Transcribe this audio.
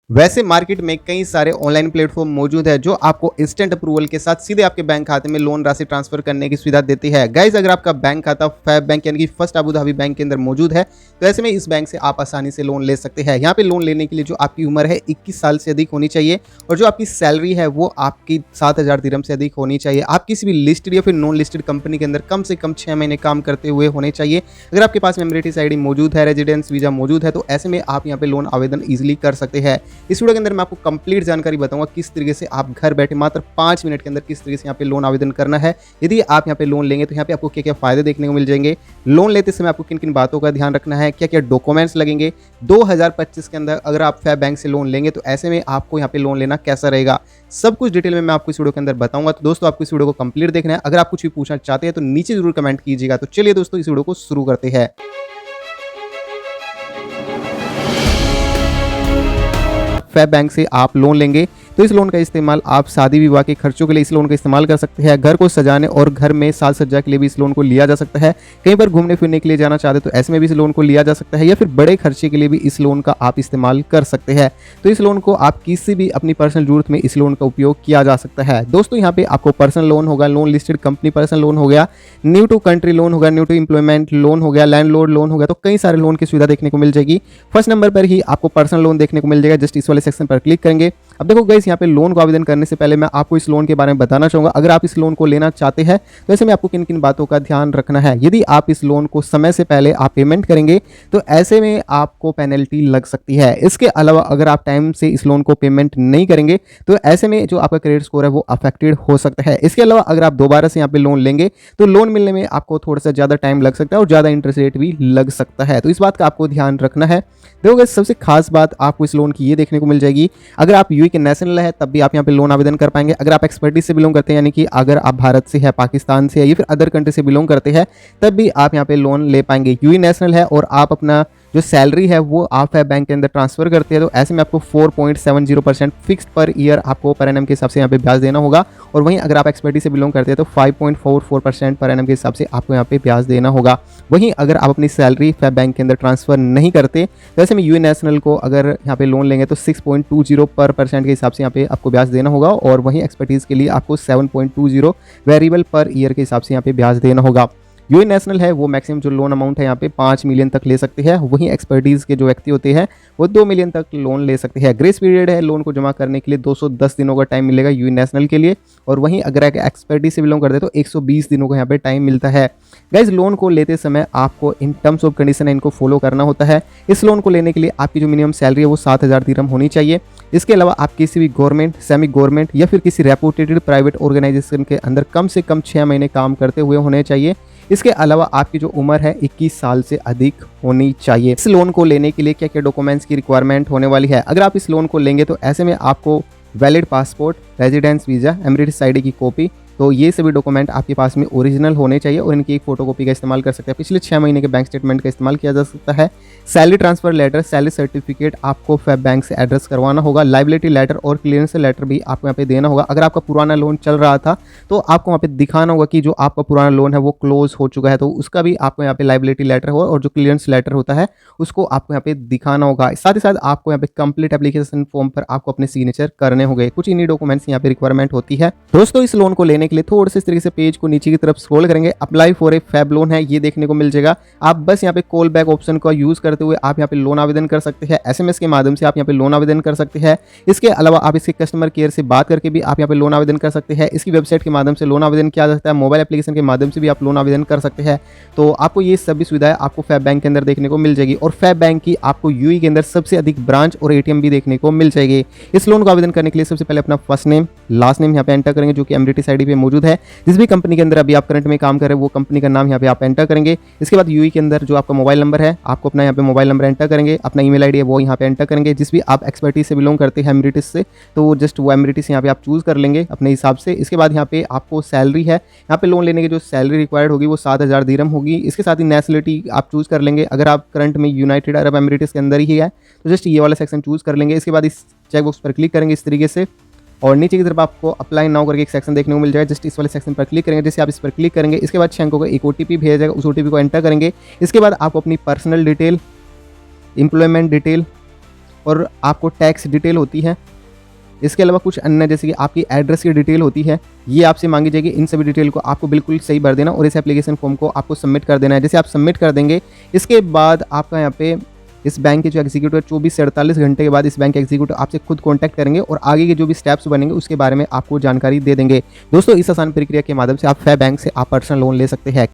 वैसे मार्केट में कई सारे ऑनलाइन प्लेटफॉर्म मौजूद है जो आपको इंस्टेंट अप्रूवल के साथ सीधे आपके बैंक खाते में लोन राशि ट्रांसफर करने की सुविधा देती है। गाइस, अगर आपका बैंक खाता फैब बैंक यानी कि फर्स्ट अबू धाबी बैंक के अंदर मौजूद है तो ऐसे में इस बैंक से आप आसानी से लोन ले सकते हैं। यहाँ पे लोन लेने के लिए जो आपकी उम्र है 21 साल से अधिक होनी चाहिए और जो आपकी सैलरी है वो आपकी 7,000 दिरहम से अधिक होनी चाहिए। आप किसी भी लिस्टेड या फिर नॉन लिस्टेड कंपनी के अंदर कम से कम 6 महीने काम करते हुए होने चाहिए। अगर आपके पास मेमोरिटीज आईडी मौजूद है, रेजिडेंस वीजा मौजूद है, तो ऐसे में आप यहाँ पे लोन आवेदन ईजिली कर सकते हैं। इस वीडियो के अंदर मैं आपको कंप्लीट जानकारी बताऊंगा किस तरीके से आप घर बैठे मात्र 5 मिनट के अंदर किस तरीके से यहाँ पे लोन आवेदन करना है। यदि आप यहाँ पे लोन लेंगे तो यहाँ पे आपको क्या क्या फायदे देखने को मिल जाएंगे, लोन लेते समय आपको किन किन बातों का ध्यान रखना है, क्या क्या डॉक्यूमेंट्स लगेंगे, 2025 के अंदर अगर आप फैब बैंक से लोन लेंगे तो ऐसे में आपको यहाँ पे लोन लेना कैसा रहेगा, सब कुछ डिटेल में मैं आपको इस वीडियो के अंदर बताऊंगा। तो दोस्तों आपको इस वीडियो को कंप्लीट देखना है। अगर आप कुछ भी पूछना चाहते हैं तो नीचे जरूर कमेंट कीजिएगा। तो चलिए दोस्तों इस वीडियो को शुरू करते हैं। फैब बैंक से आप लोन लेंगे तो इस लोन का इस्तेमाल आप शादी विवाह के खर्चों के लिए इस लोन का इस्तेमाल कर सकते हैं। घर को सजाने और घर में साज सज्जा के लिए भी इस लोन को लिया जा सकता है। कहीं पर घूमने फिरने के लिए जाना चाहते तो ऐसे में भी इस लोन को लिया जा सकता है, या फिर बड़े खर्चे के लिए भी इस लोन का आप इस्तेमाल कर सकते हैं। तो इस लोन को आप किसी भी अपनी पर्सनल जरूरत में इस लोन का उपयोग किया जा सकता है। दोस्तों यहाँ पे आपको पर्सनल लोन होगा, non listed company personal loan हो गया, न्यू टू कंट्री लोन होगा, न्यू टू एम्प्लॉयमेंट लोन हो गया, लैंडलॉर्ड लोन हो गया, तो कई सारे लोन की सुविधा देखने को मिल जाएगी। फर्स्ट नंबर पर ही आपको पर्सनल लोन देखने को मिल जाएगा। जस्ट इस वाले सेक्शन पर क्लिक करेंगे। अब देखो गाइस, यहाँ पे लोन को आवेदन करने से पहले मैं आपको इस लोन के बारे में बताना चाहूंगा। अगर आप इस लोन को लेना चाहते हैं तो ऐसे में आपको किन किन बातों का ध्यान रखना है। यदि आप इस लोन को समय से पहले आप पेमेंट करेंगे तो ऐसे में आपको पेनल्टी लग सकती है। इसके अलावा अगर आप टाइम से इस लोन को पेमेंट नहीं करेंगे तो ऐसे में जो आपका क्रेडिट स्कोर है वो अफेक्टेड हो सकता है। इसके अलावा अगर आप दोबारा से यहाँ पे लोन लेंगे तो लोन मिलने में आपको थोड़ा सा ज़्यादा टाइम लग सकता है और ज़्यादा इंटरेस्ट रेट भी लग सकता है। तो इस बात का आपको ध्यान रखना है। देखो गाइस, सबसे खास बात आपको इस लोन की ये देखने को मिल जाएगी, अगर आप यूएई के नेशनल है तब भी आप यहाँ पे लोन आवेदन कर पाएंगे। अगर आप एक्सपर्टीज से बिलोंग करते हैं, यानी कि अगर आप भारत से है, पाकिस्तान से है या फिर अदर कंट्री से बिलोंग करते हैं, तब भी आप यहाँ पे लोन ले पाएंगे। यूएई नेशनल है और आप अपना जो सैलरी है वो आप फैब बैंक के अंदर ट्रांसफर करते हैं तो ऐसे में आपको 4.70% फिक्स्ड पर ईयर आपको पर एनम के हिसाब से यहाँ पे ब्याज देना होगा। और वहीं अगर आप एक्सपर्टी से बिलोंग करते हैं तो 5.44% पर एनम के हिसाब से आपको यहाँ पे ब्याज देना होगा। वहीं अगर आप अपनी सैलरी फैब बैंक के अंदर ट्रांसफर नहीं करते तो ऐसे में यूए नेशनल को अगर यहाँ पे लोन लेंगे तो 6.20% के हिसाब से यहाँ पे आपको ब्याज देना होगा। और वहीं एक्सपर्टीज़ के लिए आपको 7.20 वेरिएबल पर ईयर के हिसाब से यहाँ पे ब्याज देना होगा। यूए नेशनल है वो मैक्सिमम जो लोन अमाउंट है यहाँ पे 5 मिलियन तक ले सकते हैं। वहीं एक्सपर्टीज़ के जो व्यक्ति होते हैं वो 2 मिलियन तक लोन ले सकते हैं। ग्रेस पीरियड है लोन को जमा करने के लिए 210 दिनों का टाइम मिलेगा यूए नेशनल के लिए। और वहीं अगर एक्सपर्टीज से बिलोंग करते हैं तो 120 दिनों का यहाँ पे टाइम मिलता है। गाइज, लोन को लेते समय आपको इन टर्म्स ऑफ कंडीशन है इनको फॉलो करना होता है। इस लोन को लेने के लिए आपकी जो मिनिमम सैलरी है वो 7,000 दिरहम होनी चाहिए। इसके अलावा आप किसी भी गवर्नमेंट, सेमी गवर्नमेंट या फिर किसी रेपुटेटेड प्राइवेट ऑर्गेनाइजेशन के अंदर कम से कम 6 महीने काम करते हुए होने चाहिए। इसके अलावा आपकी जो उम्र है 21 साल से अधिक होनी चाहिए। इस लोन को लेने के लिए क्या क्या डॉक्यूमेंट्स की रिक्वायरमेंट होने वाली है। अगर आप इस लोन को लेंगे तो ऐसे में आपको valid passport, residence visa, Emirates ID की कॉपी, तो ये सभी डॉक्यूमेंट आपके पास में ओरिजिनल होने चाहिए और इनकी एक फोटोकॉपी का इस्तेमाल कर सकते हैं। पिछले 6 महीने के बैंक स्टेटमेंट का इस्तेमाल किया जा सकता है। Salary transfer letter, salary certificate आपको फैब बैंक से एड्रेस करवाना होगा। लाइबिलिटी लेटर और क्लियरेंस लेटर भी आपको यहाँ पे देना होगा। अगर आपका पुराना लोन चल रहा था तो आपको वहाँ पे दिखाना होगा कि जो आपका पुराना लोन है वो क्लोज हो चुका है, तो उसका भी आपको यहाँ पे लाइबिलिटी लेटर हो और जो क्लियरेंस लेटर होता है उसको आपको यहाँ पे दिखाना होगा। साथ ही साथ आपको यहाँ पे कंप्लीट एप्लीकेशन फॉर्म पर आपको अपने सिग्नेचर करने होंगे। कुछ इन्हीं डॉक्यूमेंट्स यहाँ पे रिक्वायरमेंट होती है। दोस्तों इस लोन को लेने के लिए थोड़े से इस तरीके से पेज को नीचे की तरफ स्क्रॉल करेंगे, apply for a FAB loan है ये देखने को मिल जाएगा। आप बस यहाँ पे कॉल बैक ऑप्शन का यूज करते हुए आप यहाँ पे लोन आवेदन कर सकते हैं। एसएमएस के माध्यम से आप यहाँ पे लोन आवेदन कर सकते हैं। इसके अलावा आप इसके कस्टमर केयर से बात करके भी आप यहाँ पे लोन आवेदन कर सकते हैं। इसकी वेबसाइट के माध्यम से लोन आवेदन किया जा सकता है। मोबाइल एप्लीकेशन के माध्यम से भी आप लोन आवेदन कर सकते हैं। तो आपको ये सभी सुविधाएं आपको फैब बैंक के अंदर देखने को मिल जाएगी। और फैब बैंक की आपको यूएई के अंदर सबसे अधिक ब्रांच और एटीएम भी देखने को मिल जाएगी। इस लोन को आवेदन करने के लिए सबसे पहले अपना फर्स्ट नेम, लास्ट नेम यहाँ पे एंटर करेंगे जो कि एमिरेट्स आईडी पे मौजूद है। जिस भी कंपनी के अंदर अभी आप करंट में काम कर रहे हैं वो कंपनी का नाम यहाँ पे आप एंटर करेंगे। इसके बाद यूएई के अंदर जो आपका मोबाइल नंबर है आपको अपना यहाँ पे मोबाइल नंबर एंटर करेंगे। अपना ईमेल आईडी है वो यहाँ पे एंटर करेंगे। जिस भी आप एक्सपर्टीज से बिलोंग करते हैं एमिरेट्स से, तो जस्ट वो एमिरेट्स यहाँ पे आप चूज कर लेंगे अपने हिसाब से। इसके बाद यहाँ पे आपको सैलरी है, यहाँ पे लोन लेने की जो सैलरी रिक्वायर्ड होगी वो 7,000 दिरहम होगी। इसके साथ ही नेशनलिटी आप चूज कर लेंगे। अगर आप करंट में यूनाइटेड अरब एमिरेट्स के अंदर ही है तो जस्ट ये वाला सेक्शन चूज कर लेंगे। इसके बाद इस चेकबॉक्स पर क्लिक करेंगे इस तरीके से और नीचे की तरफ आपको अप्लाई नाउ करके एक सेक्शन देखने को मिल जाएगा। जस्ट इस वाले सेक्शन पर क्लिक करेंगे। जैसे आप इस पर क्लिक करेंगे इसके बाद 6 अंकों का एक ओटीपी भेजा जाएगा, उस ओटीपी को एंटर करेंगे। इसके बाद आपको अपनी पर्सनल डिटेल, एम्प्लॉयमेंट डिटेल, और आपको टैक्स डिटेल होती है। इसके अलावा कुछ अन्य जैसे कि आपकी एड्रेस की डिटेल होती है, ये आपसे मांगी जाएगी। इन सभी डिटेल को आपको बिल्कुल सही भर देना और इस एप्लीकेशन फॉर्म को आपको सबमिट कर देना है। जैसे आप सबमिट कर देंगे, इसके बाद आपका यहाँ पे इस बैंक के जो एग्जीक्यूटिव 24 से 48 घंटे के बाद इस बैंक के एग्जीक्यूटिव आपसे खुद कॉन्टैक्ट करेंगे और आगे के जो भी स्टेप्स बनेंगे उसके बारे में आपको जानकारी दे देंगे। दोस्तों, इस आसान प्रक्रिया के माध्यम से आप फैब बैंक से आप पर्सनल लोन ले सकते हैं।